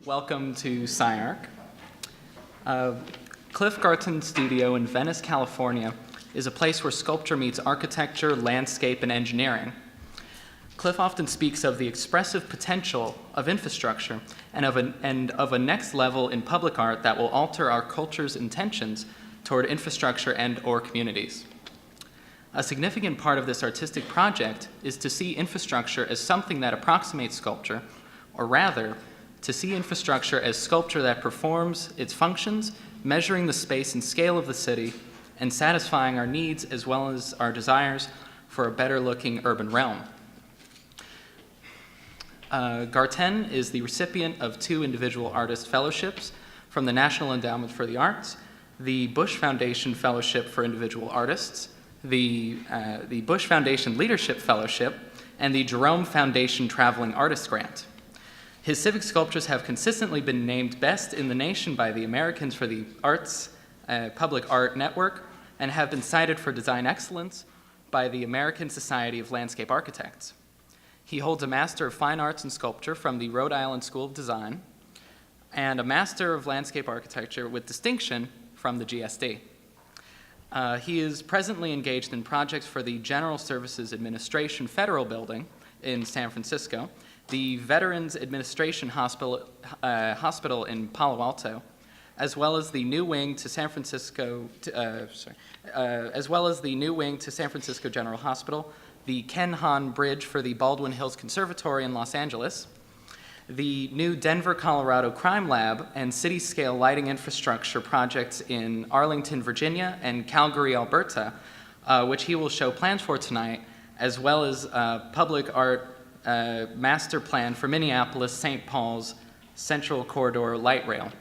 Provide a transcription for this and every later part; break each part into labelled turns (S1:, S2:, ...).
S1: Welcome to SCI-Arc. Cliff Garten Studio in Venice, California is a place where sculpture meets architecture, landscape, and engineering. Cliff often speaks of the expressive potential of infrastructure and of a next level in public art that will alter our culture's intentions toward infrastructure and/or communities. A significant part of this artistic project is to see infrastructure as something that approximates sculpture, or rather, to see infrastructure as sculpture that performs its functions, measuring the space and scale of the city, and satisfying our needs as well as our desires for a better-looking urban realm. Garten is the recipient of 2 individual artist fellowships from the National Endowment for the Arts, the Bush Foundation Fellowship for Individual Artists, the Bush Foundation Leadership Fellowship, and the Jerome Foundation Traveling Artist Grant. His civic sculptures have consistently been named best in the nation by the Americans for the Arts Public Art Network and have been cited for design excellence by the American Society of Landscape Architects. He holds a Master of Fine Arts in Sculpture from the Rhode Island School of Design and a Master of Landscape Architecture with distinction from the GSD. He is presently engaged in projects for the General Services Administration Federal Building in San Francisco, the Veterans Administration Hospital in Palo Alto, as well as the new wing to San Francisco General Hospital, the Ken Hahn Bridge for the Baldwin Hills Conservatory in Los Angeles, the new Denver, Colorado Crime Lab and city-scale lighting infrastructure projects in Arlington, Virginia and Calgary, Alberta, which he will show plans for tonight, as well as public art master plan for Minneapolis-St. Paul's Central Corridor Light Rail.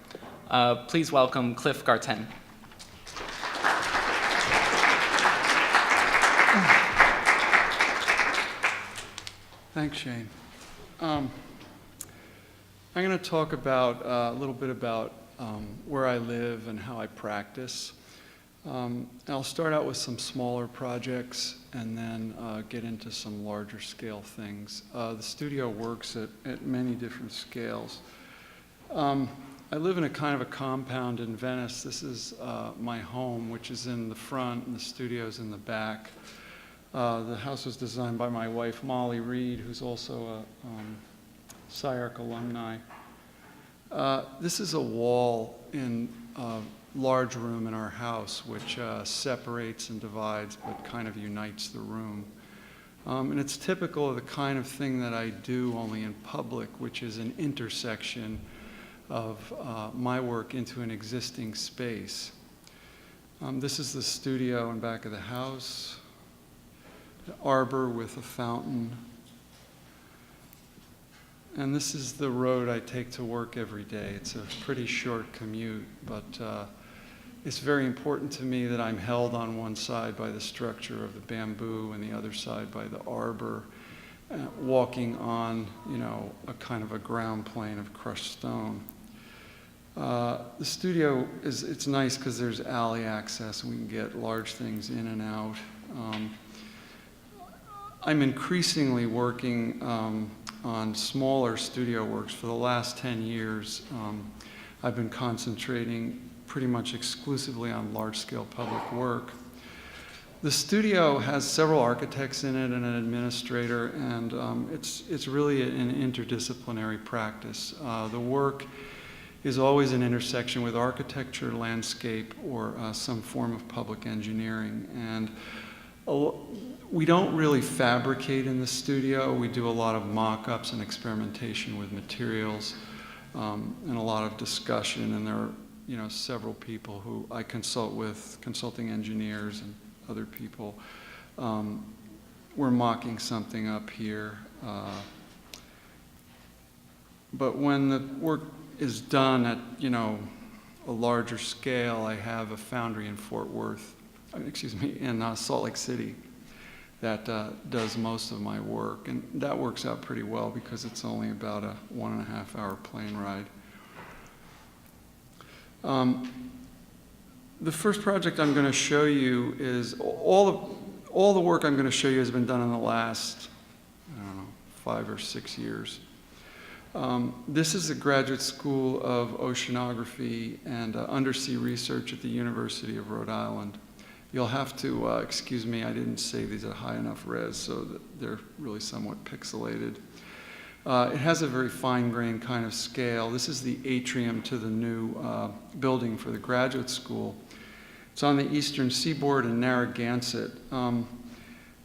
S1: Please welcome Cliff Garten.
S2: Thanks, Shane. I'm going to talk about a little bit about where I live and how I practice. I'll start out with some smaller projects and then get into some larger scale things. The studio works at many different scales. I live in a kind of a compound in Venice. This is my home, which is in the front, and the studio's in the back. The house was designed by my wife, Molly Reed, who's also a SCI-Arc alumni. This is a wall in a large room in our house, which separates and divides, but kind of unites the room. And it's typical of the kind of thing that I do only in public, which is an intersection of my work into an existing space. This is the studio in back of the house, the arbor with a fountain. And this is the road I take to work every day. It's a pretty short commute, but it's very important to me that I'm held on one side by the structure of the bamboo and the other side by the arbor, walking on, a kind of a ground plane of crushed stone. The studio it's nice because there's alley access and we can get large things in and out. I'm increasingly working on smaller studio works. For the last 10 years, I've been concentrating pretty much exclusively on large-scale public work. The studio has several architects in it and an administrator, and it's really an interdisciplinary practice. The work is always an intersection with architecture, landscape, or some form of public engineering. And we don't really fabricate in the studio. We do a lot of mock-ups and experimentation with materials, and a lot of discussion. And there are, several people who I consult with, consulting engineers and other people. We're mocking something up here. But when the work is done at, a larger scale, I have a foundry in in Salt Lake City that does most of my work. And that works out pretty well because it's only about a 1.5 hour plane ride. The first project I'm going to show you is all the work I'm going to show you has been done in the last, 5 or 6 years. This is the Graduate School of Oceanography and Undersea Research at the University of Rhode Island. You'll have to excuse me, I didn't say these at high enough res, so that they're really somewhat pixelated. It has a very fine-grained kind of scale. This is the atrium to the new building for the graduate school. It's on the eastern seaboard in Narragansett.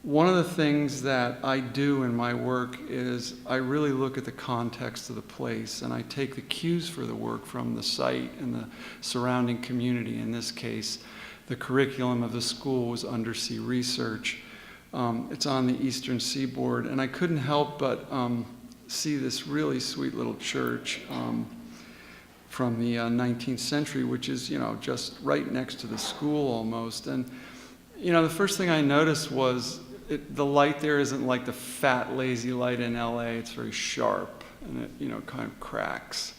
S2: One of the things that I do in my work is I really look at the context of the place, and I take the cues for the work from the site and the surrounding community. In this case, the curriculum of the school was undersea research. It's on the eastern seaboard, and I couldn't help but see this really sweet little church from the 19th century, which is, just right next to the school almost. And, the first thing I noticed was the light there isn't like the fat, lazy light in LA. It's very sharp, and it, kind of cracks.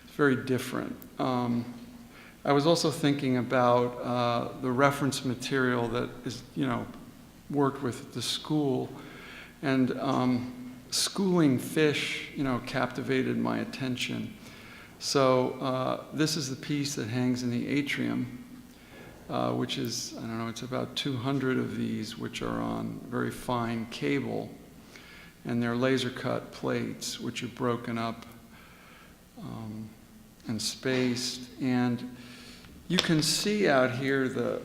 S2: It's very different. I was also thinking about the reference material that is, worked with at the school, and schooling fish, captivated my attention. So this is the piece that hangs in the atrium, which is, I don't know, it's about 200 of these, which are on very fine cable, and they're laser cut plates, which are broken up and spaced. And you can see out here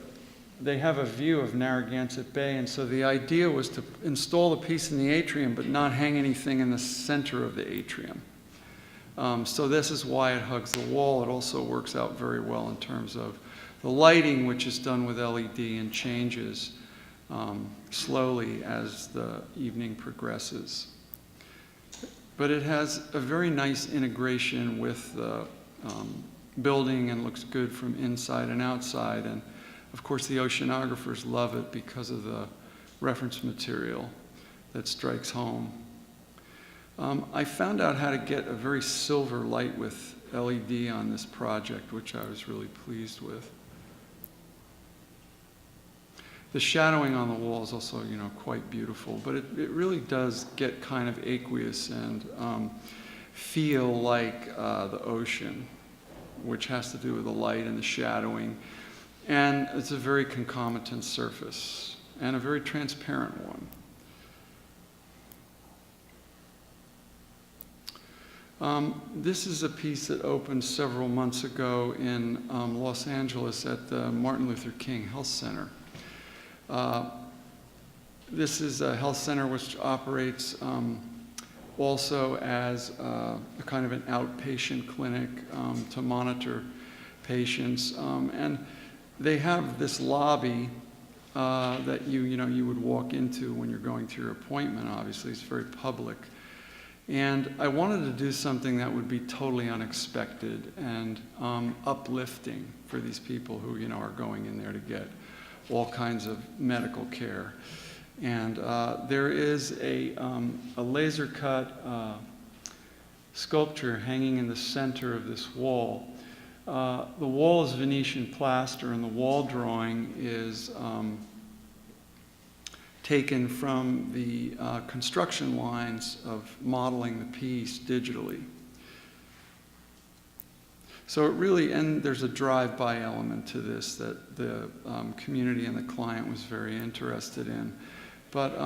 S2: they have a view of Narragansett Bay, and so the idea was to install the piece in the atrium but not hang anything in the center of the atrium. So this is why it hugs the wall. It also works out very well in terms of the lighting, which is done with LED and changes slowly as the evening progresses. But it has a very nice integration with the building and looks good from inside and outside. And of course, the oceanographers love it because of the reference material that strikes home. I found out how to get a very silver light with LED on this project, which I was really pleased with. The shadowing on the wall is also, quite beautiful, but it really does get kind of aqueous and feel like the ocean, which has to do with the light and the shadowing. And it's a very concomitant surface and a very transparent one. This is a piece that opened several months ago in Los Angeles at the Martin Luther King Health Center. This is a health center which operates also as a kind of an outpatient clinic to monitor patients. And they have this lobby that you would walk into when you're going to your appointment. Obviously, it's very public. And I wanted to do something that would be totally unexpected and uplifting for these people who are going in there to get all kinds of medical care. And there is a laser cut sculpture hanging in the center of this wall. The wall is Venetian plaster, and the wall drawing is taken from the construction lines of modeling the piece digitally. So it really, and there's a drive-by element to this that the community and the client was very interested in. But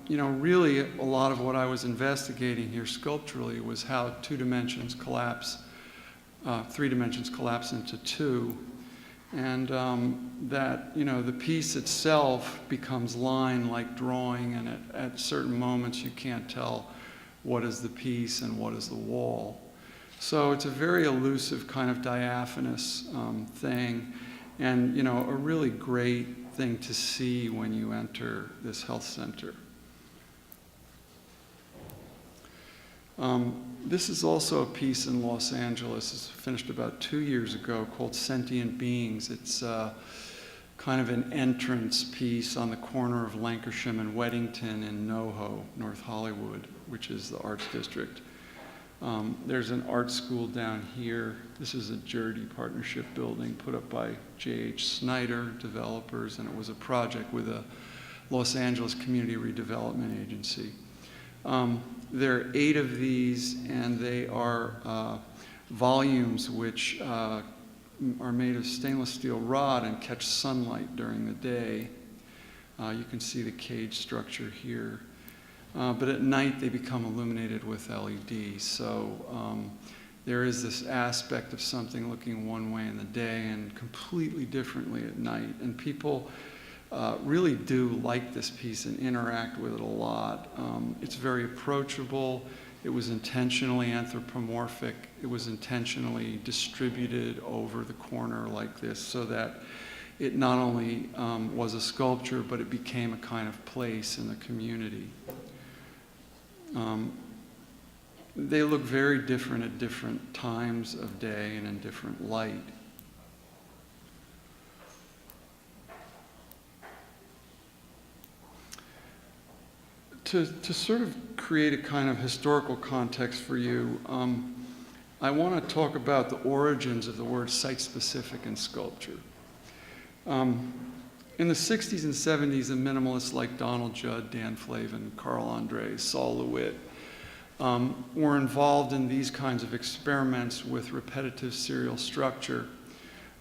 S2: really a lot of what I was investigating here sculpturally was how 2 dimensions collapse, 3 dimensions collapse into 2. And that, the piece itself becomes line like drawing, and at certain moments you can't tell what is the piece and what is the wall. So it's a very elusive kind of diaphanous thing, and, a really great thing to see when you enter this health center. This is also a piece in Los Angeles. It's finished about 2 years ago called Sentient Beings. It's kind of an entrance piece on the corner of Lankershim and Weddington in NoHo, North Hollywood, which is the arts district. There's an art school down here. This is a Jerde Partnership building put up by J.H. Snyder developers, and it was a project with a Los Angeles Community Redevelopment Agency. There are 8 of these, and they are volumes which are made of stainless steel rod and catch sunlight during the day. You can see the cage structure here. But at night they become illuminated with LED. So there is this aspect of something looking one way in the day and completely differently at night. And people really do like this piece and interact with it a lot. It's very approachable. It was intentionally anthropomorphic. It was intentionally distributed over the corner like this so that it not only was a sculpture, but it became a kind of place in the community. They look very different at different times of day and in different light. To sort of create a kind of historical context for you, I want to talk about the origins of the word site-specific in sculpture. In the 60s and 70s, the minimalists like Donald Judd, Dan Flavin, Carl Andre, Saul LeWitt were involved in these kinds of experiments with repetitive serial structure.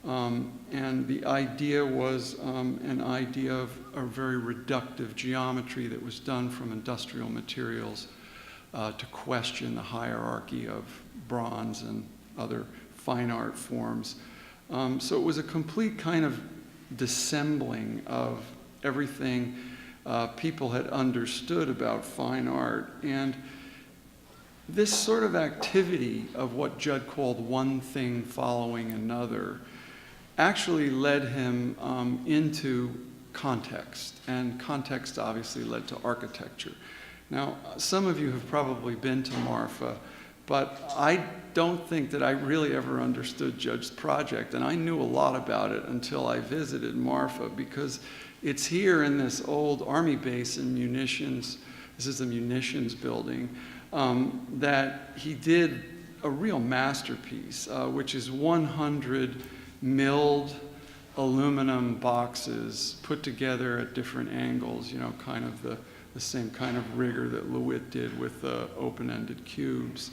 S2: And the idea was an idea of a very reductive geometry that was done from industrial materials to question the hierarchy of bronze and other fine art forms. So it was a complete kind of dissembling of everything people had understood about fine art. And this sort of activity of what Judd called one thing following another actually led him into context, and context obviously led to architecture. Now, some of you have probably been to Marfa, but I don't think that I really ever understood Judd's project, and I knew a lot about it until I visited Marfa, because it's here in this old army base and munitions. This is a munitions building that he did a real masterpiece, which is 100 milled aluminum boxes put together at different angles, you know, kind of the same kind of rigor that LeWitt did with the open-ended cubes.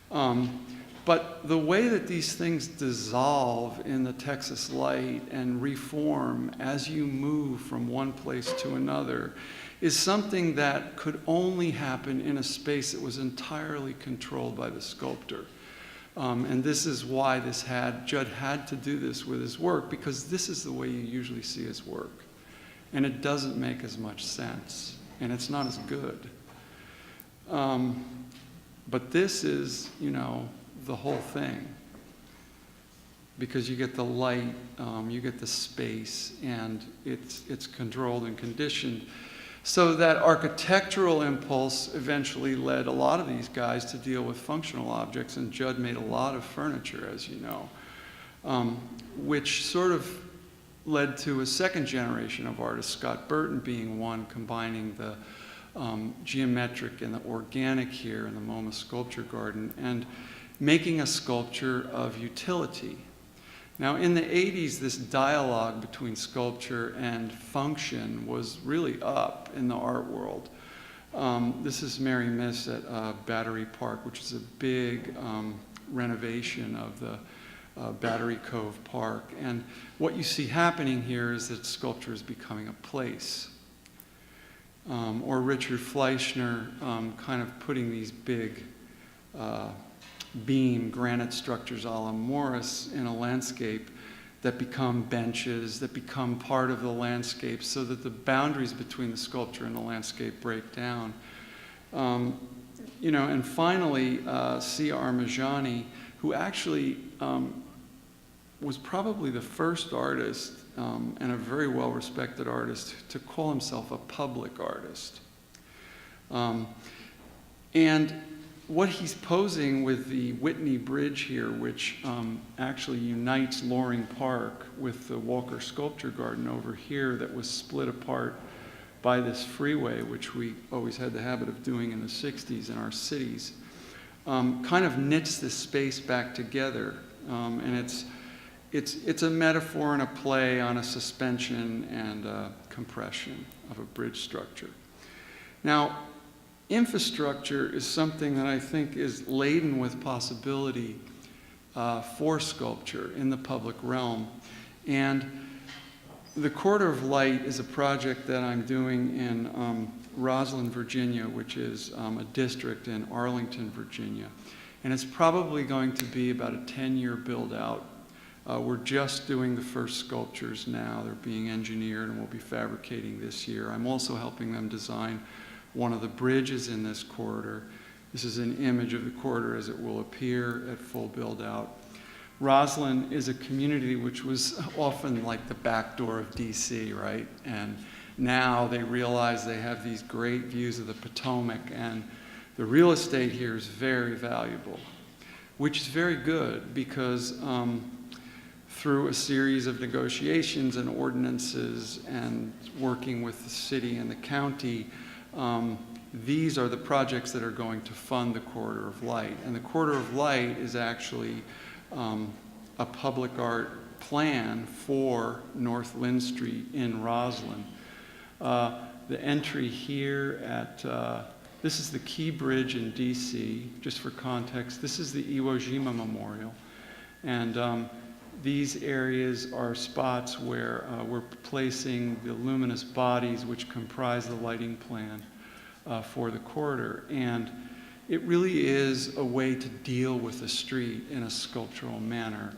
S2: But the way that these things dissolve in the Texas light and reform as you move from one place to another is something that could only happen in a space that was entirely controlled by the sculptor. And this is why Judd had to do this with his work, because this is the way you usually see his work. And it doesn't make as much sense, and it's not as good. But this is, you know, the whole thing. Because you get the light, you get the space, and it's controlled and conditioned. So that architectural impulse eventually led a lot of these guys to deal with functional objects, and Judd made a lot of furniture, as you know, which sort of led to a second generation of artists, Scott Burton being one, combining the geometric and the organic here in the MoMA Sculpture Garden, and making a sculpture of utility. Now, in the 80s, this dialogue between sculpture and function was really up in the art world. This is Mary Miss at Battery Park, which is a big renovation of the Battery Cove Park. And what you see happening here is that sculpture is becoming a place. Or Richard Fleischner kind of putting these big beam granite structures a la Morris in a landscape that become benches, that become part of the landscape, so that the boundaries between the sculpture and the landscape break down. You know, and finally, Siah Armajani, who actually was probably the first artist and a very well-respected artist to call himself a public artist. And what he's posing with the Whitney Bridge here, which actually unites Loring Park with the Walker Sculpture Garden over here that was split apart by this freeway, which we always had the habit of doing in the 60s in our cities, kind of knits this space back together. And it's a metaphor and a play on a suspension and a compression of a bridge structure. Now, infrastructure is something that I think is laden with possibility for sculpture in the public realm. And the Corridor of Light is a project that I'm doing in Rosslyn, Virginia, which is a district in Arlington, Virginia. And it's probably going to be about a 10-year build-out. We're just doing the first sculptures now. They're being engineered and we'll be fabricating this year. I'm also helping them design one of the bridges in this corridor. This is an image of the corridor as it will appear at full build-out. Rosslyn is a community which was often like the back door of DC, right? And now they realize they have these great views of the Potomac, and the real estate here is very valuable, which is very good because through a series of negotiations and ordinances and working with the city and the county, these are the projects that are going to fund the Corridor of Light. And the Corridor of Light is actually a public art plan for North Lynn Street in Rosslyn. The entry here at, this is the Key Bridge in DC, just for context. This is the Iwo Jima Memorial. And these areas are spots where we're placing the luminous bodies which comprise the lighting plan for the corridor. And it really is a way to deal with the street in a sculptural manner.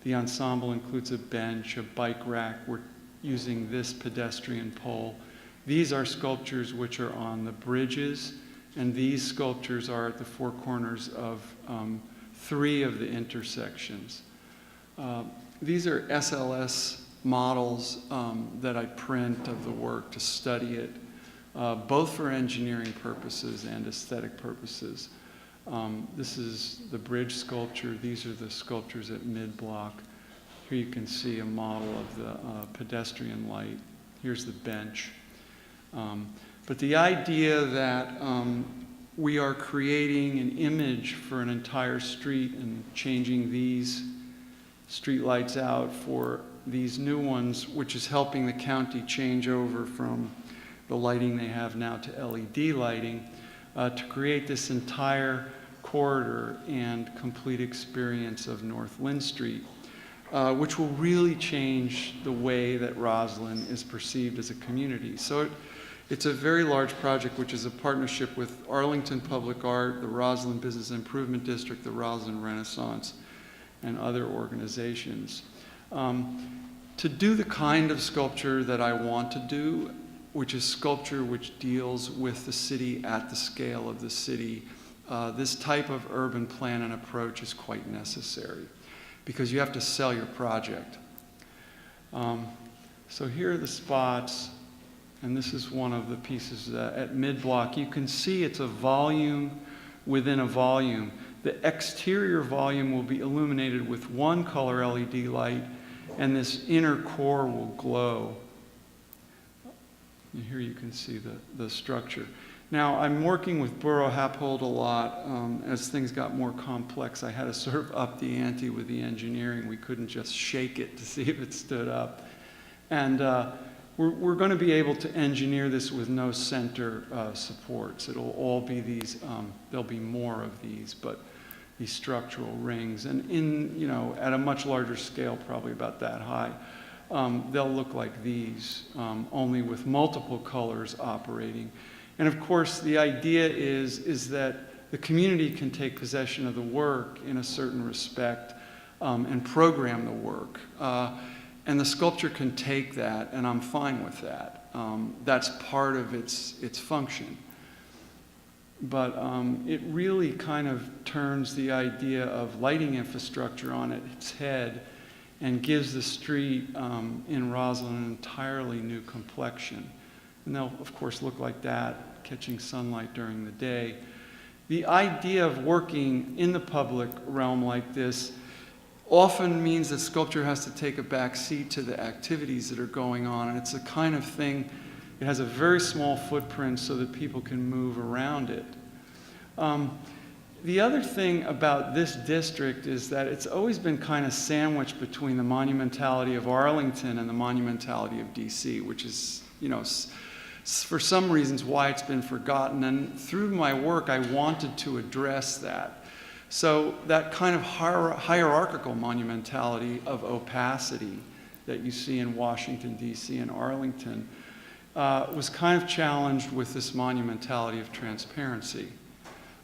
S2: The ensemble includes a bench, a bike rack. We're using this pedestrian pole. These are sculptures which are on the bridges, and these sculptures are at the four corners of 3 of the intersections. These are SLS models that I print of the work to study it, both for engineering purposes and aesthetic purposes. This is the bridge sculpture. These are the sculptures at mid-block. Here you can see a model of the pedestrian light. Here's the bench. But the idea that we are creating an image for an entire street and changing these street lights out for these new ones, which is helping the county change over from the lighting they have now to LED lighting, to create this entire corridor and complete experience of North Lynn Street, which will really change the way that Rosslyn is perceived as a community. So it's a very large project, which is a partnership with Arlington Public Art, the Rosslyn Business Improvement District, the Rosslyn Renaissance, and other organizations. To do the kind of sculpture that I want to do, which is sculpture which deals with the city at the scale of the city, this type of urban plan and approach is quite necessary because you have to sell your project. So here are the spots, and this is one of the pieces at mid-block. You can see it's a volume within a volume. The exterior volume will be illuminated with one color LED light, and this inner core will glow. And here you can see the structure. Now, I'm working with Borough Happold a lot. As things got more complex, I had to sort of up the ante with the engineering. We couldn't just shake it to see if it stood up. And we're going to be able to engineer this with no center supports. It'll all be these, there'll be more of these, but these structural rings. And at a much larger scale, probably about that high, they'll look like these, only with multiple colors operating. And of course, the idea is that the community can take possession of the work in a certain respect and program the work. And the sculpture can take that, and I'm fine with that. That's part of its function. But it really kind of turns the idea of lighting infrastructure on its head and gives the street in Rosslyn an entirely new complexion. And they'll, of course, look like that, catching sunlight during the day. The idea of working in the public realm like this often means that sculpture has to take a back seat to the activities that are going on. And it's the kind of thing, it has a very small footprint so that people can move around it. The other thing about this district is that it's always been kind of sandwiched between the monumentality of Arlington and the monumentality of DC, which is, for some reasons why it's been forgotten. And through my work, I wanted to address that. So that kind of hierarchical monumentality of opacity that you see in Washington, D.C. and Arlington was kind of challenged with this monumentality of transparency.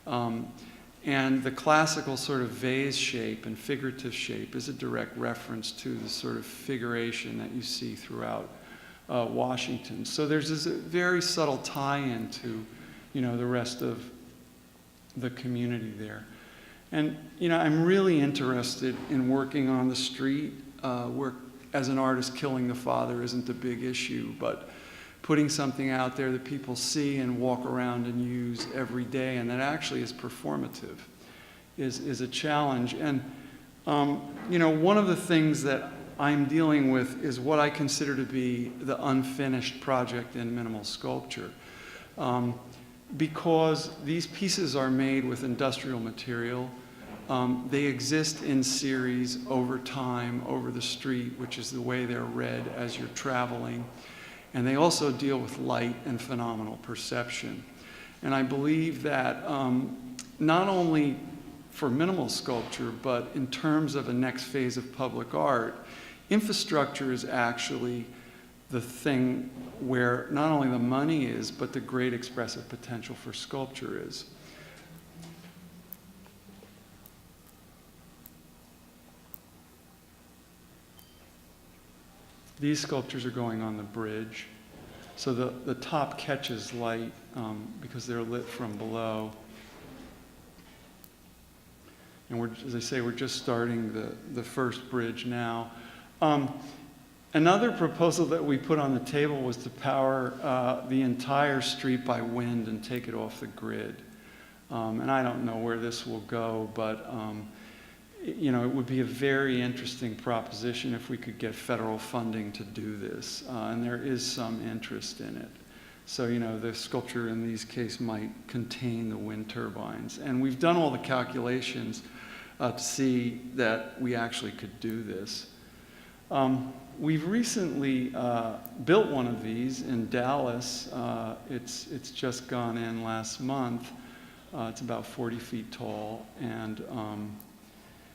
S2: And the classical sort of vase shape and figurative shape is a direct reference to the sort of figuration that you see throughout Washington. So there's this very subtle tie-in to, the rest of the community there. And, I'm really interested in working on the street where, as an artist, killing the father isn't a big issue, but putting something out there that people see and walk around and use every day, and that actually is performative, is a challenge. And, one of the things that I'm dealing with is what I consider to be the unfinished project in minimal sculpture. Because these pieces are made with industrial material, they exist in series over time, over the street, which is the way they're read as you're traveling. And they also deal with light and phenomenal perception. And I believe that not only for minimal sculpture, but in terms of a next phase of public art, infrastructure is actually the thing where not only the money is, but the great expressive potential for sculpture is. These sculptures are going on the bridge. So the top catches light because they're lit from below. And as I say, we're just starting the first bridge now. Another proposal that we put on the table was to power the entire street by wind and take it off the grid. And I don't know where this will go, but it would be a very interesting proposition if we could get federal funding to do this, and there is some interest in it. So, the sculpture in these cases might contain the wind turbines. And we've done all the calculations to see that we actually could do this. We've recently built one of these in Dallas. It's just gone in last month. It's about 40 feet tall, and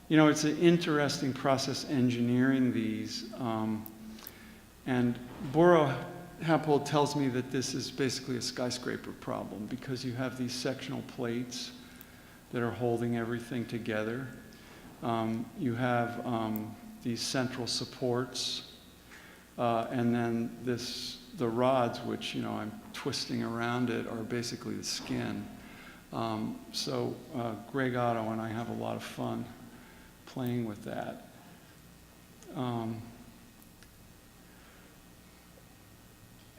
S2: it's an interesting process engineering these. And Boro Happold tells me that this is basically a skyscraper problem because you have these sectional plates that are holding everything together. You have these central supports, and then the rods, which I'm twisting around it, are basically the skin. So Greg Otto and I have a lot of fun playing with that.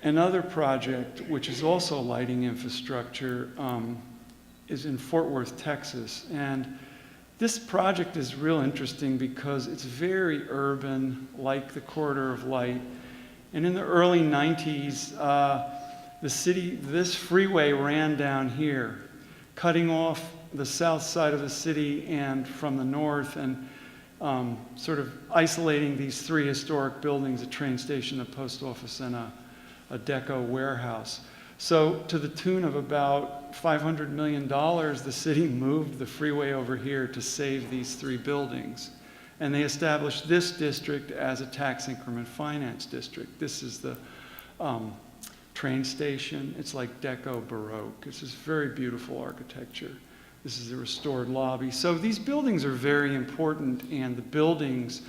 S2: Another project, which is also lighting infrastructure, is in Fort Worth, Texas. And this project is real interesting because it's very urban, like the Corridor of Light. And in the early 90s, this freeway ran down here, cutting off the south side of the city and from the north, and sort of isolating these three historic buildings, a train station, a post office, and a deco warehouse. So to the tune of about $500 million, the city moved the freeway over here to save these three buildings. And they established this district as a tax increment finance district. This is the train station. It's like Deco Baroque. This is very beautiful architecture. This is the restored lobby. So these buildings are very important, and the buildings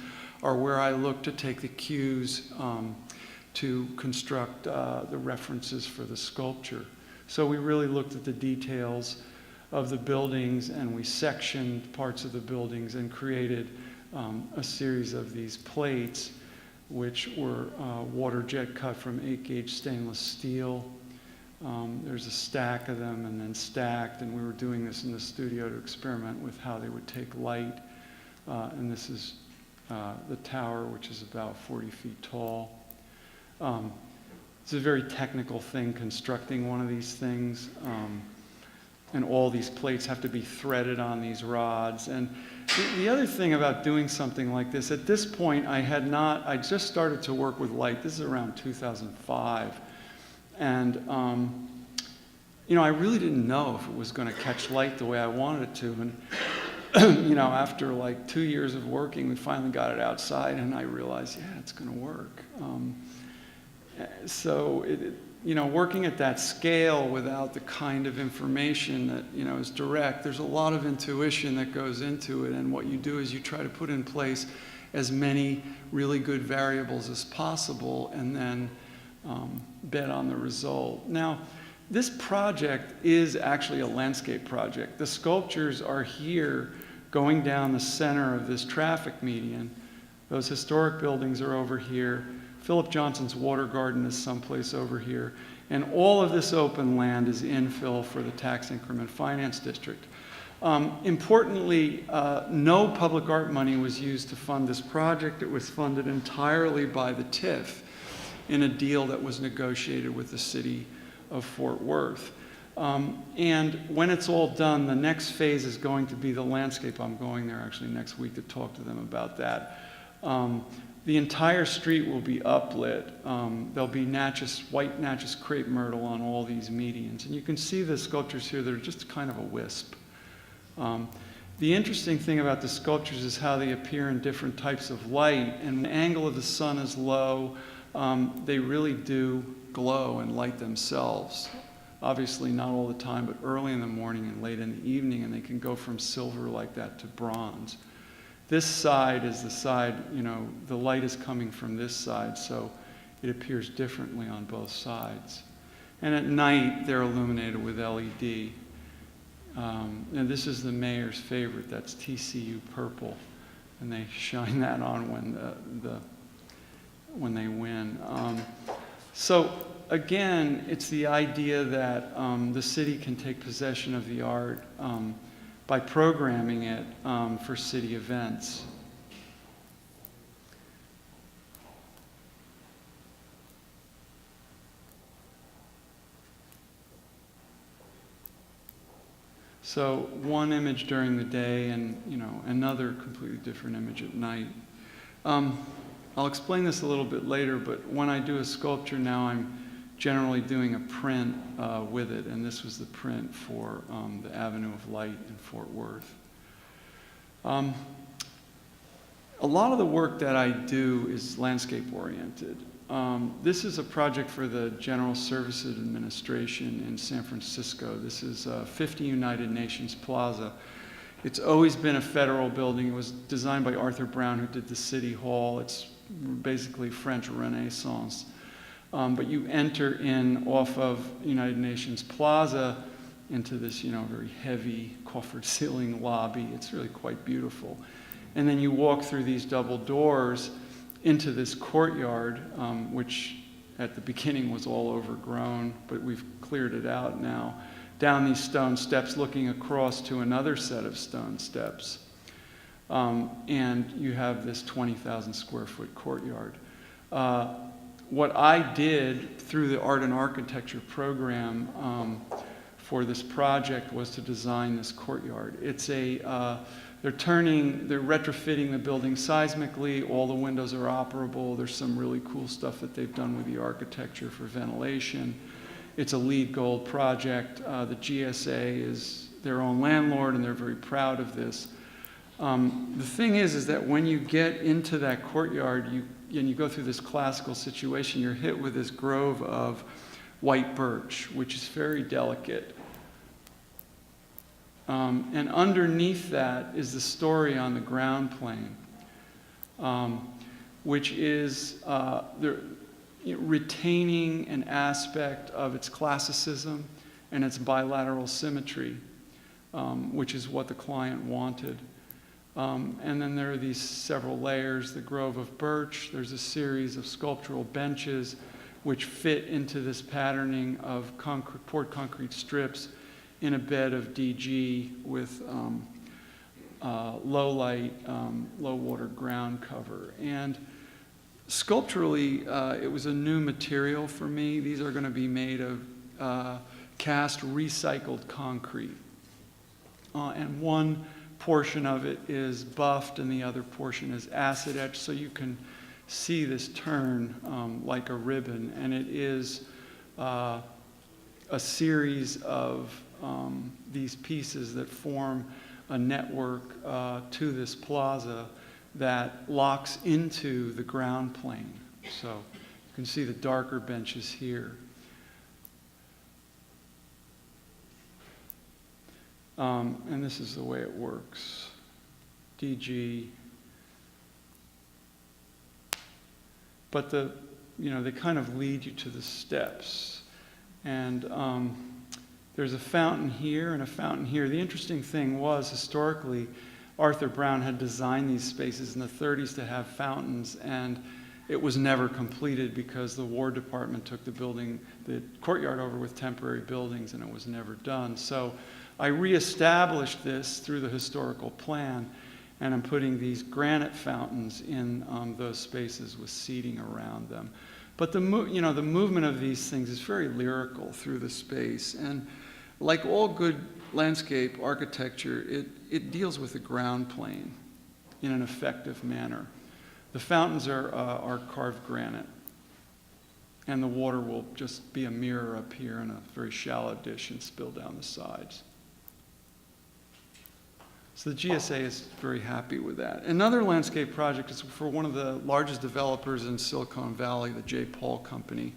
S2: are where I look to take the cues to construct the references for the sculpture. So we really looked at the details of the buildings, and we sectioned parts of the buildings and created a series of these plates, which were water jet cut from 8-gauge stainless steel. There's a stack of them and then stacked, and we were doing this in the studio to experiment with how they would take light. And this is the tower, which is about 40 feet tall. It's a very technical thing, constructing one of these things. And all these plates have to be threaded on these rods. And the other thing about doing something like this, at this point I just started to work with light. This is around 2005. And I really didn't know if it was going to catch light the way I wanted it to. And after like 2 years of working, we finally got it outside, and I realized, yeah, it's going to work. So working at that scale without the kind of information that is direct, there's a lot of intuition that goes into it. And what you do is you try to put in place as many really good variables as possible, and then bet on the result. Now, this project is actually a landscape project. The sculptures are here going down the center of this traffic median. Those historic buildings are over here. Philip Johnson's water garden is someplace over here. And all of this open land is infill for the tax increment finance district. Importantly, no public art money was used to fund this project. It was funded entirely by the TIF in a deal that was negotiated with the city of Fort Worth. And when it's all done, the next phase is going to be the landscape. I'm going there actually next week to talk to them about that. The entire street will be uplit. There'll be white Natchez crepe myrtle on all these medians. And you can see the sculptures here that are just kind of a wisp. The interesting thing about the sculptures is how they appear in different types of light. And when the angle of the sun is low, they really do glow and light themselves. Obviously not all the time, but early in the morning and late in the evening, and they can go from silver like that to bronze. This side is the side, the light is coming from this side, so it appears differently on both sides. And at night, they're illuminated with LED. And this is the mayor's favorite, that's TCU purple. And they shine that on when they win. So again, it's the idea that the city can take possession of the art by programming it for city events. So one image during the day and another completely different image at night. I'll explain this a little bit later, but when I do a sculpture now, I'm generally doing a print with it, and this was the print for the Avenue of Light in Fort Worth. A lot of the work that I do is landscape oriented. This is a project for the General Services Administration in San Francisco. This is 50 United Nations Plaza. It's always been a federal building. It was designed by Arthur Brown, who did the City Hall. It's basically French Renaissance. But you enter in off of United Nations Plaza into this, very heavy coffered ceiling lobby. It's really quite beautiful. And then you walk through these double doors into this courtyard, which at the beginning was all overgrown, but we've cleared it out now. Down these stone steps, looking across to another set of stone steps. And you have this 20,000 square foot courtyard. What I did through the art and architecture program for this project was to design this courtyard. It's they're retrofitting the building seismically. All the windows are operable. There's some really cool stuff that they've done with the architecture for ventilation. It's a LEED Gold project. The GSA is their own landlord, and they're very proud of this. The thing is that when you get into that courtyard, and you go through this classical situation, you're hit with this grove of white birch, which is very delicate. And underneath that is the story on the ground plane, which is retaining an aspect of its classicism and its bilateral symmetry, which is what the client wanted. And then there are these several layers, the grove of birch. There's a series of sculptural benches which fit into this patterning of poured concrete strips in a bed of DG with low light, low water ground cover. And sculpturally, it was a new material for me. These are going to be made of cast recycled concrete. And one portion of it is buffed and the other portion is acid etched, so you can see this turn like a ribbon. And it is a series of these pieces that form a network to this plaza that locks into the ground plane. So you can see the darker benches here. And this is the way it works. DG. But they kind of lead you to the steps. And there's a fountain here and a fountain here. The interesting thing was, historically, Arthur Brown had designed these spaces in the 30s to have fountains, and it was never completed because the War Department took the courtyard over with temporary buildings, and it was never done. So I reestablished this through the historical plan, and I'm putting these granite fountains in those spaces with seating around them. But the movement of these things is very lyrical through the space, and like all good landscape architecture, it deals with the ground plane in an effective manner. The fountains are carved granite, and the water will just be a mirror up here in a very shallow dish and spill down the sides. So the GSA is very happy with that. Another landscape project is for one of the largest developers in Silicon Valley, the J. Paul Company.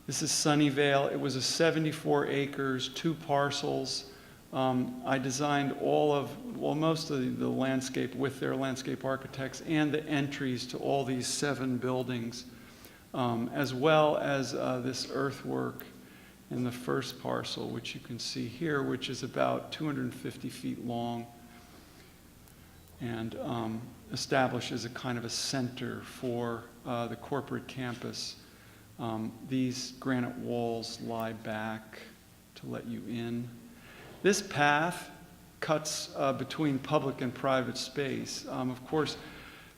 S2: This is Sunnyvale. It was a 74 acres, 2 parcels. I designed most of the landscape with their landscape architects and the entries to all these 7 buildings, as well as this earthwork in the first parcel, which you can see here, which is about 250 feet long and establishes a kind of a center for the corporate campus. These granite walls lie back to let you in. This path cuts between public and private space. Of course,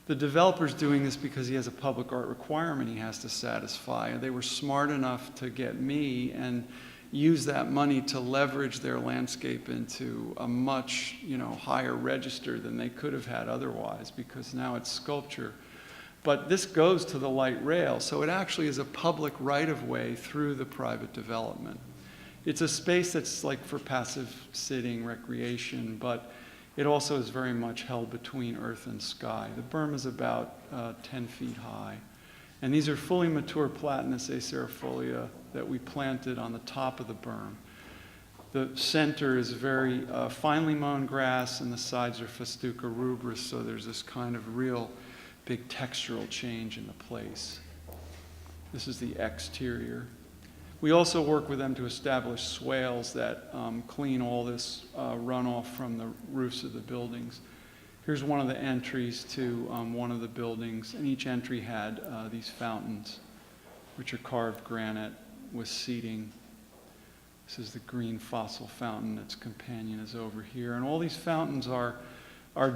S2: the developer's doing this because he has a public art requirement he has to satisfy. They were smart enough to get me and use that money to leverage their landscape into a much, higher register than they could have had otherwise, because now it's sculpture. But this goes to the light rail, so it actually is a public right-of-way through the private development. It's a space that's like for passive sitting, recreation, but it also is very much held between earth and sky. The berm is about 10 feet high. And these are fully mature Platanus acerifolia that we planted on the top of the berm. The center is very finely mown grass, and the sides are Festuca rubris, so there's this kind of real big textural change in the place. This is the exterior. We also work with them to establish swales that clean all this runoff from the roofs of the buildings. Here's one of the entries to one of the buildings, and each entry had these fountains, which are carved granite with seating. This is the green fossil fountain. Its companion is over here. And all these fountains are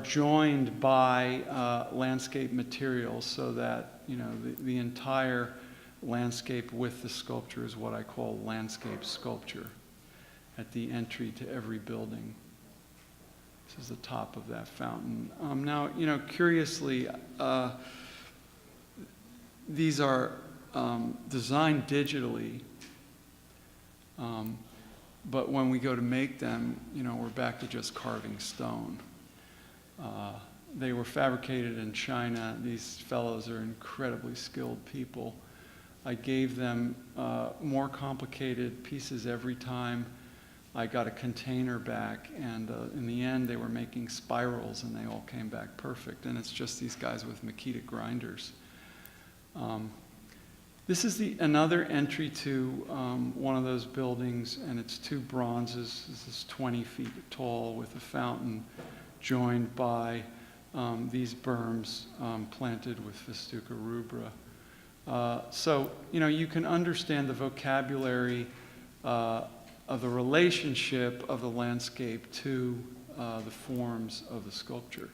S2: joined by landscape materials, so that the entire landscape with the sculpture is what I call landscape sculpture at the entry to every building. This is the top of that fountain. Now, curiously, these are designed digitally, but when we go to make them, we're back to just carving stone. They were fabricated in China. These fellows are incredibly skilled people. I gave them more complicated pieces every time I got a container back, and in the end they were making spirals, and they all came back perfect. And it's just these guys with Makita grinders. This is another entry to one of those buildings, and it's 2 bronzes. This is 20 feet tall with a fountain joined by these berms planted with Festuca rubra. So, you can understand the vocabulary of the relationship of the landscape to the forms of the sculpture.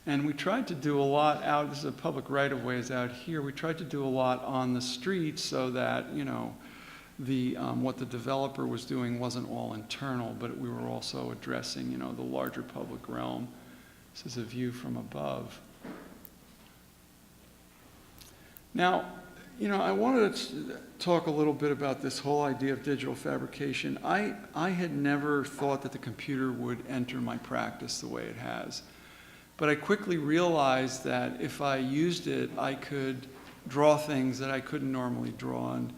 S2: And we tried to do a lot out, this is a public right-of-ways out here, we tried to do a lot on the street so that, what the developer was doing wasn't all internal, but we were also addressing, the larger public realm. This is a view from above. Now, I wanted to talk a little bit about this whole idea of digital fabrication. I had never thought that the computer would enter my practice the way it has. But I quickly realized that if I used it, I could draw things that I couldn't normally draw and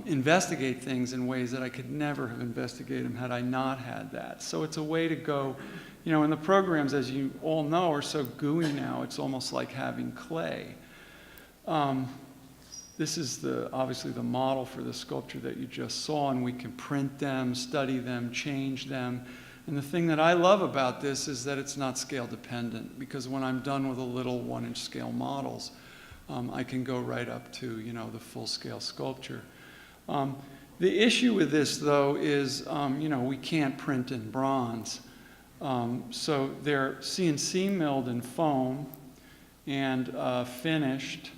S2: investigate things in ways that I could never have investigated them had I not had that. So it's a way to go, and the programs, as you all know, are so gooey now, it's almost like having clay. This is obviously the model for the sculpture that you just saw, and we can print them, study them, change them. And the thing that I love about this is that it's not scale dependent, because when I'm done with the little 1-inch scale models, I can go right up to, the full-scale sculpture. The issue with this, though, is, we can't print in bronze. So they're CNC milled in foam and finished.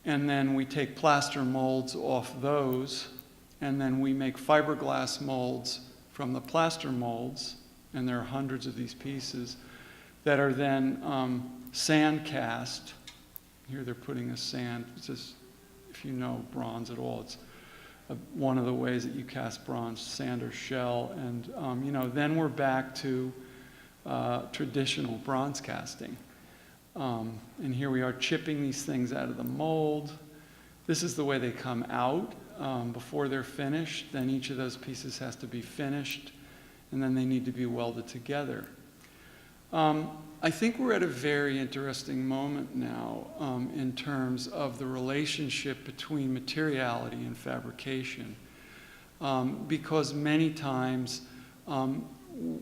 S2: And then we take plaster molds off those, and then we make fiberglass molds from the plaster molds, and there are hundreds of these pieces that are then sand cast. Here they're putting a sand. It's just, if you know bronze at all, it's one of the ways that you cast bronze, sand or shell. And then we're back to traditional bronze casting. And here we are chipping these things out of the mold. This is the way they come out before they're finished. Then each of those pieces has to be finished, and then they need to be welded together. I think we're at a very interesting moment now in terms of the relationship between materiality and fabrication, because many times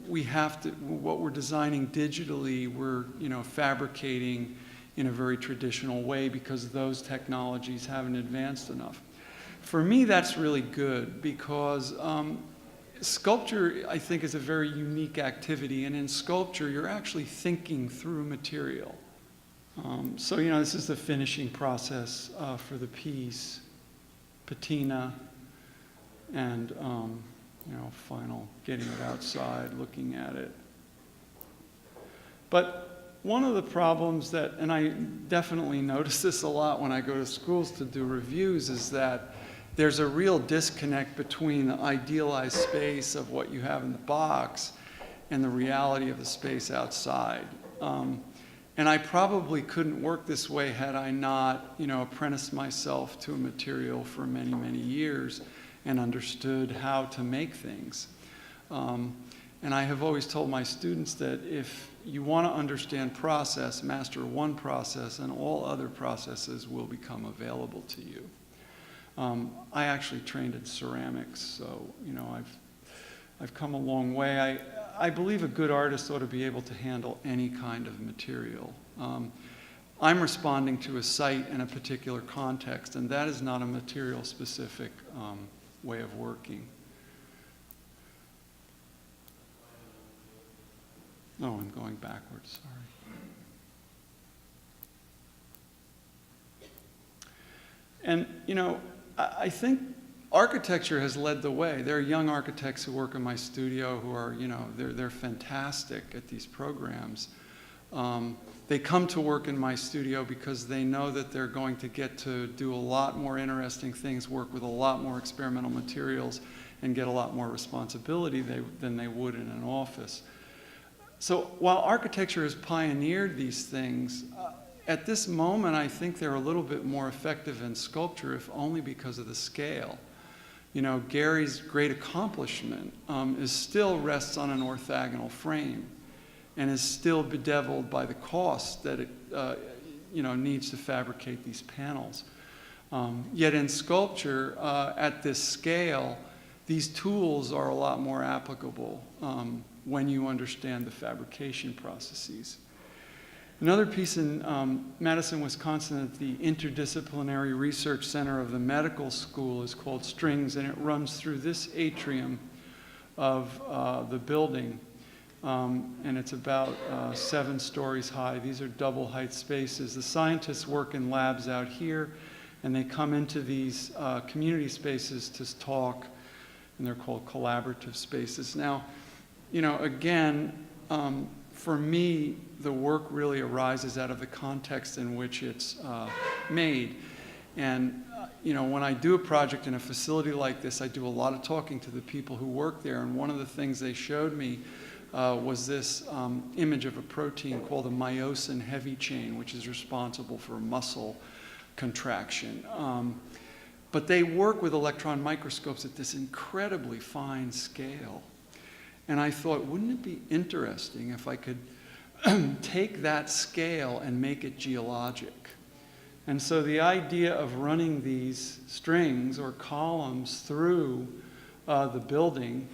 S2: we have to, what we're designing digitally, we're fabricating in a very traditional way because those technologies haven't advanced enough. For me, that's really good because sculpture, I think, is a very unique activity, and in sculpture, you're actually thinking through material. So this is the finishing process for the piece, patina, and final getting it outside, looking at it. But one of the problems that, and I definitely notice this a lot when I go to schools to do reviews, is that there's a real disconnect between the idealized space of what you have in the box and the reality of the space outside. And I probably couldn't work this way had I not, apprenticed myself to a material for many, many years and understood how to make things. And I have always told my students that if you want to understand process, master one process, and all other processes will become available to you. I actually trained in ceramics, so I've come a long way. I believe a good artist ought to be able to handle any kind of material. I'm responding to a site in a particular context, and that is not a material-specific way of working. Oh, I'm going backwards, sorry. And, I think architecture has led the way. There are young architects who work in my studio who are, they're fantastic at these programs. They come to work in my studio because they know that they're going to get to do a lot more interesting things, work with a lot more experimental materials, and get a lot more responsibility than they would in an office. So while architecture has pioneered these things, at this moment, I think they're a little bit more effective in sculpture, if only because of the scale. Gary's great accomplishment still rests on an orthogonal frame and is still bedeviled by the cost that it needs to fabricate these panels. Yet in sculpture, at this scale, these tools are a lot more applicable when you understand the fabrication processes. Another piece in Madison, Wisconsin, at the Interdisciplinary Research Center of the Medical School is called Strings, and it runs through this atrium of the building. And it's about 7 stories high. These are double height spaces. The scientists work in labs out here, and they come into these community spaces to talk, and they're called collaborative spaces. Now, again, for me, the work really arises out of the context in which it's made. And when I do a project in a facility like this, I do a lot of talking to the people who work there. And one of the things they showed me was this image of a protein called a myosin heavy chain, which is responsible for muscle contraction. But they work with electron microscopes at this incredibly fine scale. And I thought, wouldn't it be interesting if I could take that scale and make it geologic? And so the idea of running these strings or columns through the building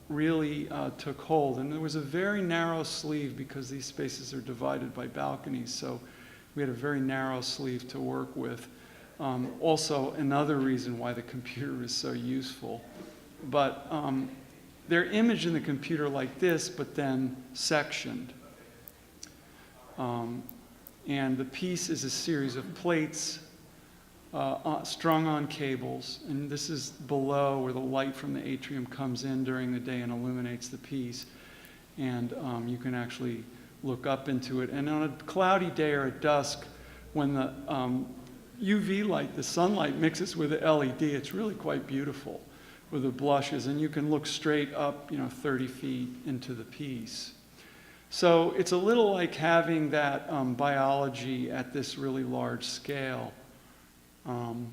S2: really took hold. And there was a very narrow sleeve because these spaces are divided by balconies. So we had a very narrow sleeve to work with. Also, another reason why the computer is so useful. But they're imaged in the computer like this, but then sectioned. And the piece is a series of plates strung on cables. And this is below where the light from the atrium comes in during the day and illuminates the piece. And you can actually look up into it. And on a cloudy day or at dusk, when the UV light, the sunlight, mixes with the LED, it's really quite beautiful with the blushes. And you can look straight up, 30 feet into the piece. So it's a little like having that biology at this really large scale. And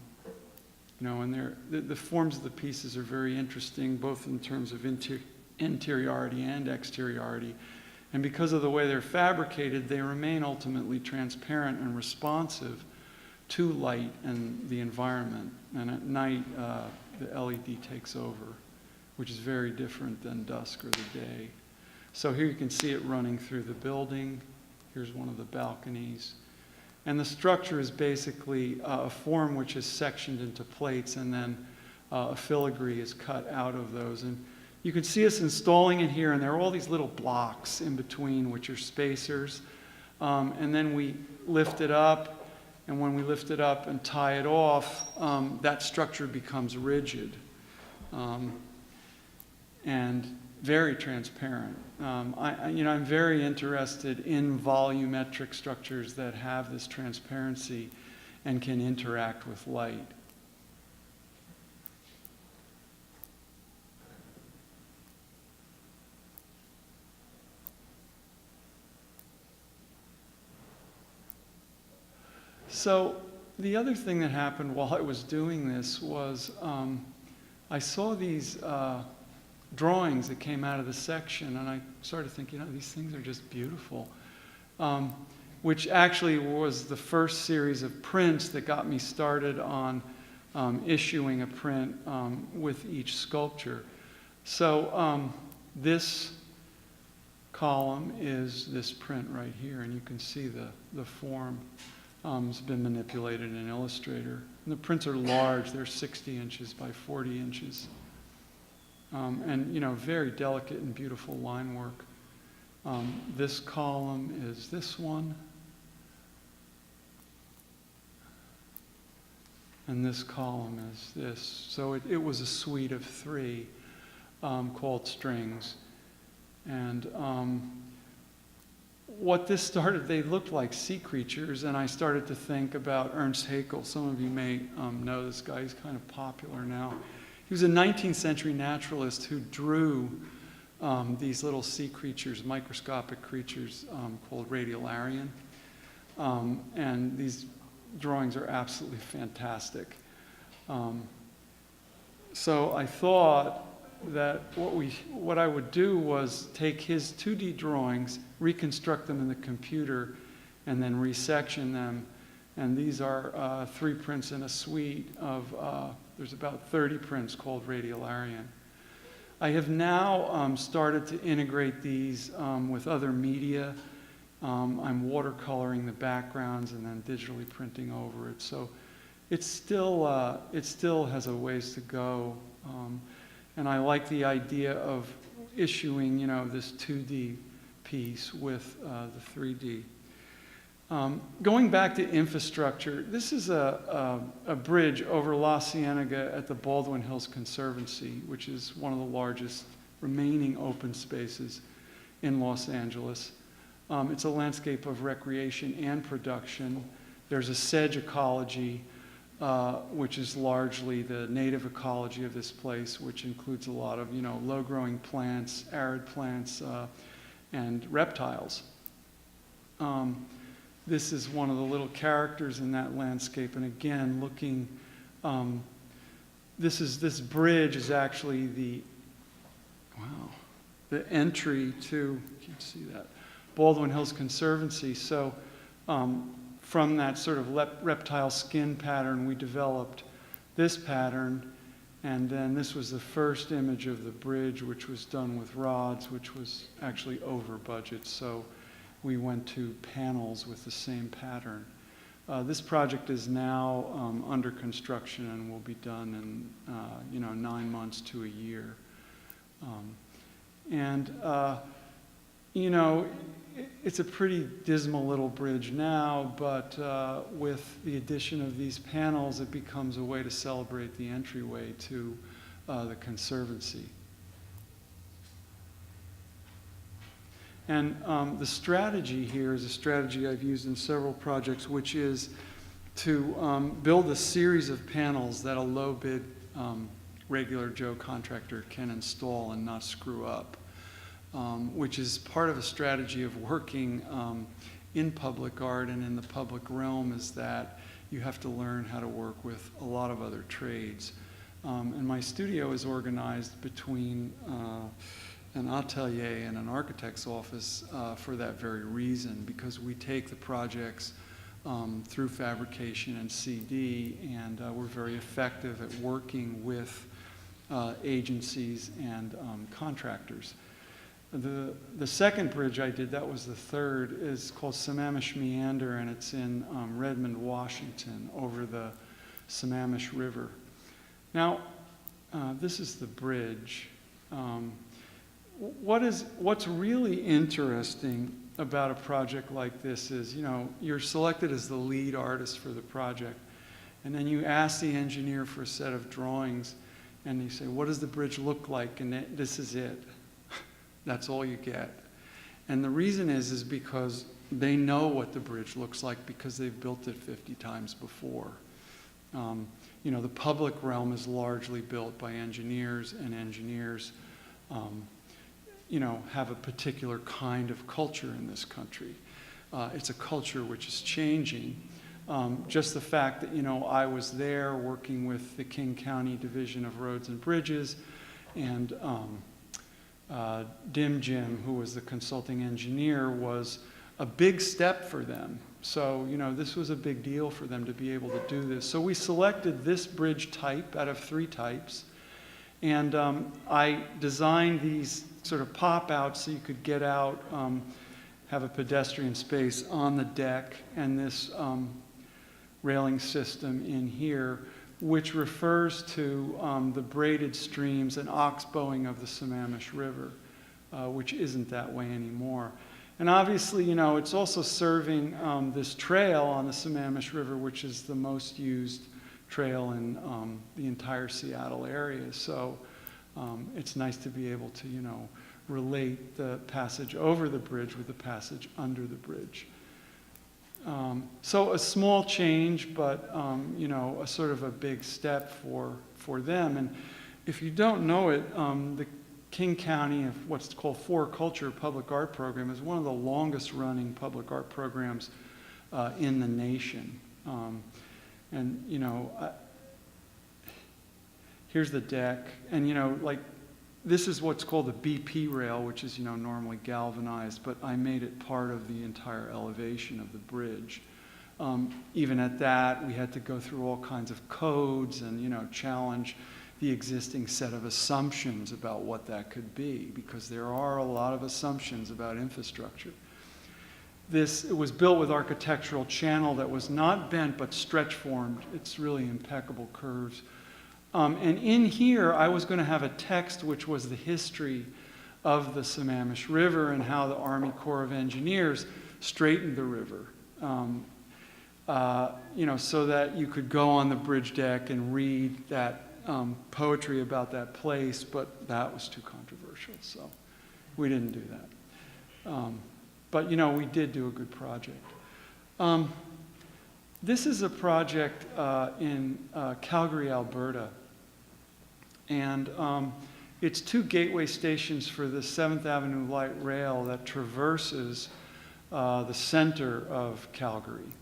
S2: the forms of the pieces are very interesting, both in terms of interiority and exteriority. And because of the way they're fabricated, they remain ultimately transparent and responsive to light and the environment. And at night, the LED takes over, which is very different than dusk or the day. So here you can see it running through the building. Here's one of the balconies. And the structure is basically a form which is sectioned into plates, and then a filigree is cut out of those. And you can see us installing it here, and there are all these little blocks in between, which are spacers. And then we lift it up, and when we lift it up and tie it off, that structure becomes rigid and very transparent. I'm very interested in volumetric structures that have this transparency and can interact with light. So the other thing that happened while I was doing this was I saw these drawings that came out of the section, and I started thinking, these things are just beautiful, which actually was the first series of prints that got me started on issuing a print with each sculpture. So this column is this print right here, and you can see the form has been manipulated in Illustrator. And the prints are large. They're 60 inches by 40 inches. And very delicate and beautiful line work. This column is this one. And this column is this. So it was a suite of three called strings. And what this started, they looked like sea creatures, and I started to think about Ernst Haeckel. Some of you may know this guy. He's kind of popular now. He was a 19th century naturalist who drew these little sea creatures, microscopic creatures called radiolarian. And these drawings are absolutely fantastic. So I thought that what I would do was take his 2D drawings, reconstruct them in the computer, and then resection them. And these are 3 prints in a suite of, there's about 30 prints called Radiolarian. I have now started to integrate these with other media. I'm watercoloring the backgrounds and then digitally printing over it. So it still has a ways to go. And I like the idea of issuing, this 2D piece with the 3D. Going back to infrastructure, this is a bridge over La Cienega at the Baldwin Hills Conservancy, which is one of the largest remaining open spaces in Los Angeles. It's a landscape of recreation and production. There's a sedge ecology, which is largely the native ecology of this place, which includes a lot of, low-growing plants, arid plants, and reptiles. This is one of the little characters in that landscape, and again, looking, this bridge is actually the entry to, you can see that, Baldwin Hills Conservancy. So from that sort of reptile skin pattern, we developed this pattern, and then this was the first image of the bridge, which was done with rods, which was actually over budget. So we went to panels with the same pattern. This project is now under construction and will be done in 9 months to a year. It's a pretty dismal little bridge now, but with the addition of these panels, it becomes a way to celebrate the entryway to the Conservancy. And the strategy here is a strategy I've used in several projects, which is to build a series of panels that a low-bid regular Joe contractor can install and not screw up, which is part of a strategy of working in public art and in the public realm, is that you have to learn how to work with a lot of other trades. And my studio is organized between an atelier and an architect's office for that very reason, because we take the projects through fabrication and CD, and we're very effective at working with agencies and contractors. The second bridge I did, that was the third, is called Sammamish Meander, and it's in Redmond, Washington, over the Sammamish River. Now, this is the bridge. What's really interesting about a project like this is, you're selected as the lead artist for the project, and then you ask the engineer for a set of drawings, and you say, what does the bridge look like? And this is it. That's all you get. And the reason is because they know what the bridge looks like because they've built it 50 times before. The public realm is largely built by engineers, and engineers have a particular kind of culture in this country. It's a culture which is changing. Just the fact that, I was there working with the King County Division of Roads and Bridges, and Dim Jim, who was the consulting engineer, was a big step for them. So, this was a big deal for them to be able to do this. So we selected this bridge type out of 3 types. And I designed these sort of pop-outs so you could get out, have a pedestrian space on the deck, and this railing system in here, which refers to the braided streams and oxbowing of the Sammamish River, which isn't that way anymore. And obviously, it's also serving this trail on the Sammamish River, which is the most used trail in the entire Seattle area. So it's nice to be able to, relate the passage over the bridge with the passage under the bridge. So a small change, but a sort of a big step for them. And if you don't know it, the King County of what's called Floriculture Public Art Program is one of the longest running public art programs in the nation. Here's the deck, and this is what's called the BP rail, which is normally galvanized, but I made it part of the entire elevation of the bridge. Even at that, we had to go through all kinds of codes and challenge the existing set of assumptions about what that could be, because there are a lot of assumptions about infrastructure. It was built with architectural channel that was not bent but stretch formed. It's really impeccable curves. And in here, I was going to have a text which was the history of the Sammamish River and how the Army Corps of Engineers straightened the river, so that you could go on the bridge deck and read that poetry about that place, but that was too controversial, so we didn't do that. But, we did do a good project. This is a project in Calgary, Alberta. And it's 2 gateway stations for the 7th Avenue Light Rail that traverses the center of Calgary.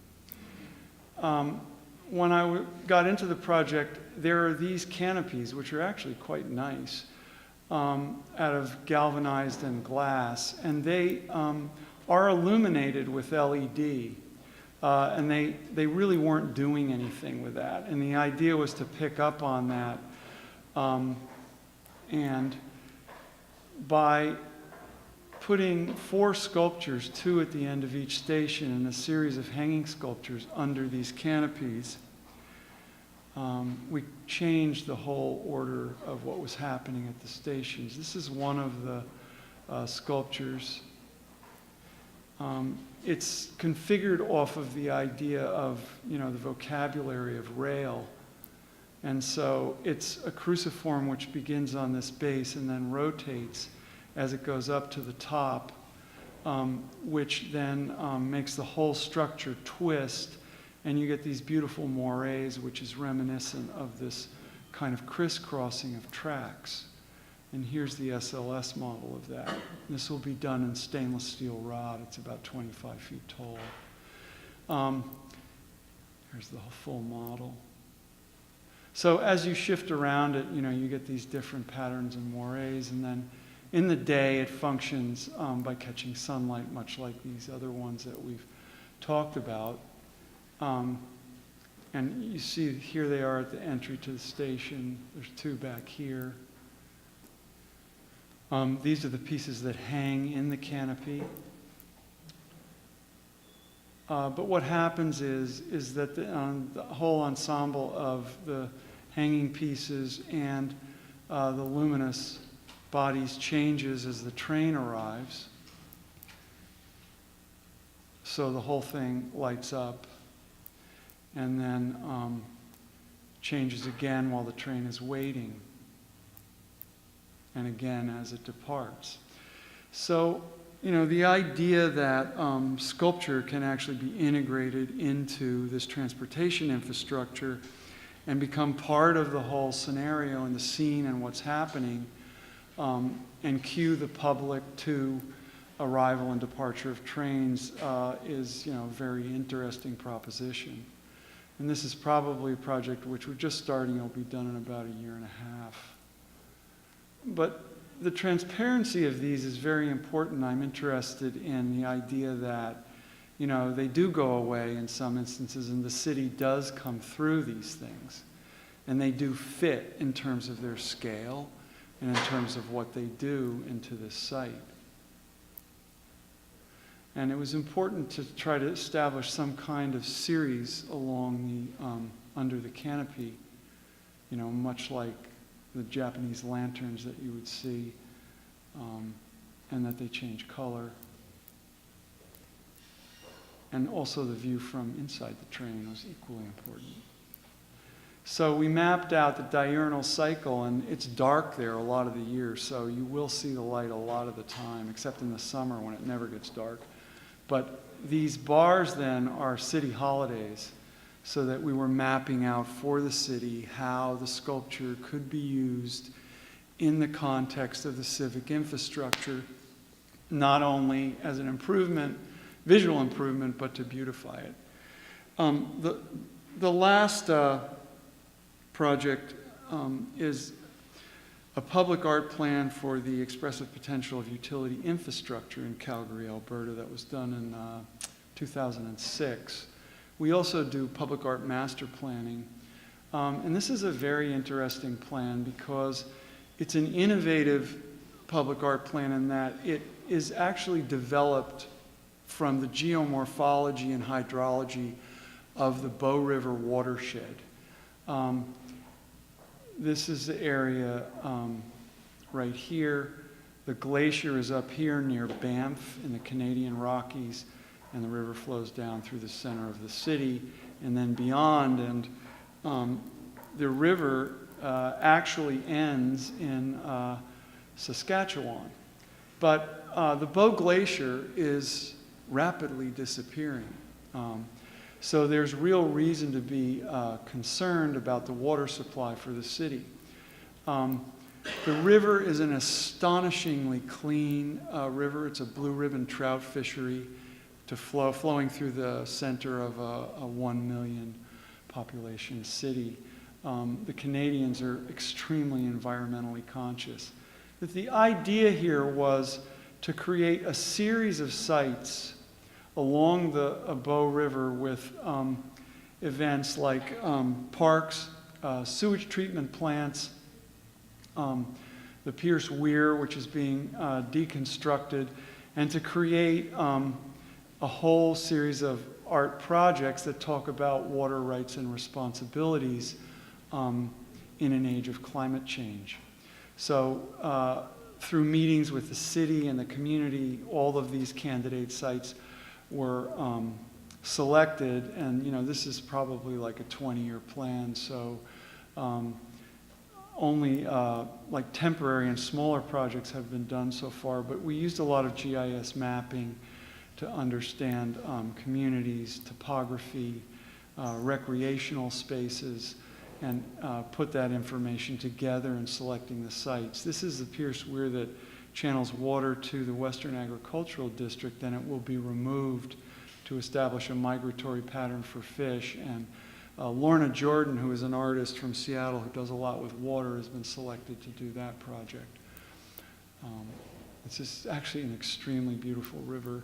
S2: When I got into the project, there are these canopies, which are actually quite nice, out of galvanized and glass, and they are illuminated with LED. And they really weren't doing anything with that. And the idea was to pick up on that. And by putting 4 sculptures, 2 at the end of each station, and a series of hanging sculptures under these canopies, we changed the whole order of what was happening at the stations. This is one of the sculptures. It's configured off of the idea of, the vocabulary of rail. And so it's a cruciform which begins on this base and then rotates as it goes up to the top, which then makes the whole structure twist, and you get these beautiful moires, which is reminiscent of this kind of crisscrossing of tracks. And here's the SLS model of that. This will be done in stainless steel rod. It's about 25 feet tall. Here's the full model. So as you shift around it, you get these different patterns and moires, and then in the day it functions by catching sunlight, much like these other ones that we've talked about. And you see here they are at the entry to the station. There's 2 back here. These are the pieces that hang in the canopy. But what happens is that the whole ensemble of the hanging pieces and the luminous bodies changes as the train arrives. So the whole thing lights up and then changes again while the train is waiting, and again as it departs. So, the idea that sculpture can actually be integrated into this transportation infrastructure and become part of the whole scenario and the scene and what's happening, and cue the public to arrival and departure of trains is, a very interesting proposition. And this is probably a project which we're just starting. It'll be done in about 1.5 years. But the transparency of these is very important. I'm interested in the idea that, they do go away in some instances, and the city does come through these things. And they do fit in terms of their scale and in terms of what they do into this site. And it was important to try to establish some kind of series along the, under the canopy, much like the Japanese lanterns that you would see, and that they change color. And also the view from inside the train was equally important. So we mapped out the diurnal cycle, and it's dark there a lot of the year, so you will see the light a lot of the time, except in the summer when it never gets dark. But these bars then are city holidays, so that we were mapping out for the city how the sculpture could be used in the context of the civic infrastructure, not only as an improvement, visual improvement, but to beautify it. The last project is a public art plan for the expressive potential of utility infrastructure in Calgary, Alberta, that was done in 2006. We also do public art master planning. And this is a very interesting plan because it's an innovative public art plan in that it is actually developed from the geomorphology and hydrology of the Bow River watershed. This is the area right here. The glacier is up here near Banff in the Canadian Rockies, and the river flows down through the center of the city and then beyond. And the river actually ends in Saskatchewan. But the Bow Glacier is rapidly disappearing. So there's real reason to be concerned about the water supply for the city. The river is an astonishingly clean river. It's a blue ribbon trout fishery flowing through the center of a 1 million population city. The Canadians are extremely environmentally conscious. But the idea here was to create a series of sites along the Bow River with events like parks, sewage treatment plants, the Pierce Weir, which is being deconstructed, and to create a whole series of art projects that talk about water rights and responsibilities in an age of climate change. So through meetings with the city and the community, all of these candidate sites were selected, and this is probably like a 20-year plan, so only like temporary and smaller projects have been done so far, but we used a lot of GIS mapping to understand communities, topography, recreational spaces, and put that information together in selecting the sites. This is the Pierce Weir that channels water to the Western Agricultural District, then it will be removed to establish a migratory pattern for fish. And Lorna Jordan, who is an artist from Seattle who does a lot with water, has been selected to do that project. It's just actually an extremely beautiful river.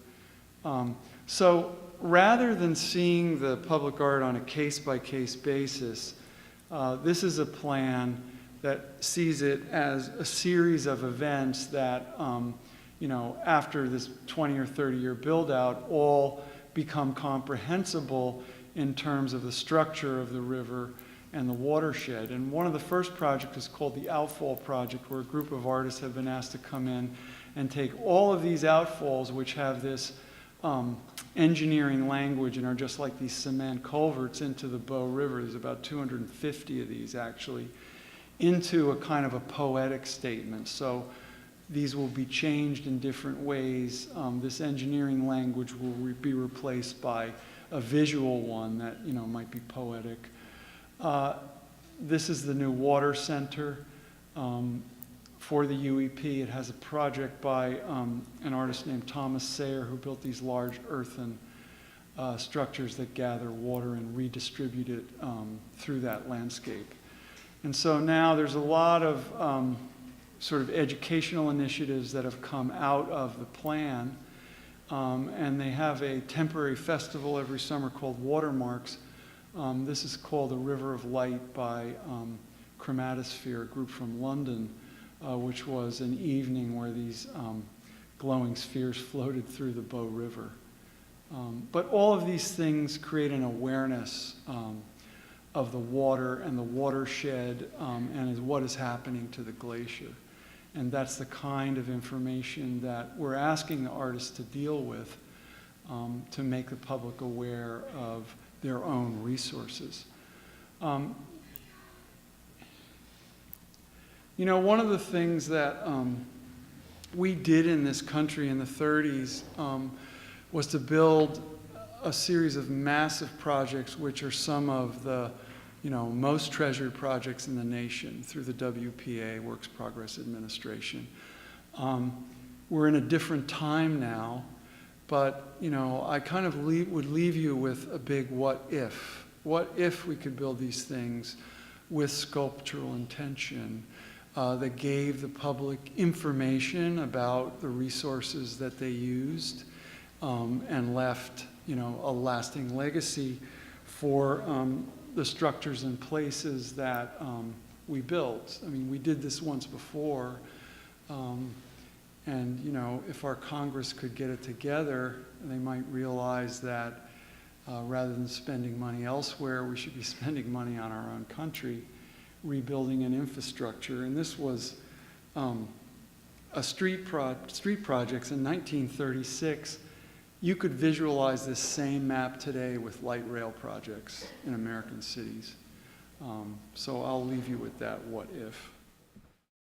S2: So rather than seeing the public art on a case-by-case basis, this is a plan that sees it as a series of events that, after this 20 or 30-year build-out, all become comprehensible in terms of the structure of the river and the watershed. And one of the first projects is called the Outfall Project, where a group of artists have been asked to come in and take all of these outfalls, which have this engineering language and are just like these cement culverts into the Bow River. There's about 250 of these actually, into a kind of a poetic statement. So these will be changed in different ways. This engineering language will be replaced by a visual one that might be poetic. This is the new water center for the UEP. It has a project by an artist named Thomas Sayer, who built these large earthen structures that gather water and redistribute it through that landscape. And so now there's a lot of sort of educational initiatives that have come out of the plan. And they have a temporary festival every summer called Watermarks. This is called the River of Light by Chromatosphere, a group from London, which was an evening where these glowing spheres floated through the Bow River. But all of these things create an awareness of the water and the watershed and is what is happening to the glacier. And that's the kind of information that we're asking the artists to deal with to make the public aware of their own resources. One of the things that we did in this country in the 30s was to build a series of massive projects, which are some of the most treasured projects in the nation through the WPA, Works Progress Administration. We're in a different time now, but I kind of would leave you with a big what if. What if we could build these things with sculptural intention that gave the public information about the resources that they used and left a lasting legacy for the structures and places that we built. I mean, we did this once before, and if our Congress could get it together, they might realize that rather than spending money elsewhere, we should be spending money on our own country, rebuilding an infrastructure. And this was a street projects in 1936. You could visualize this same map today with light rail projects in American cities. So I'll leave you with that what if.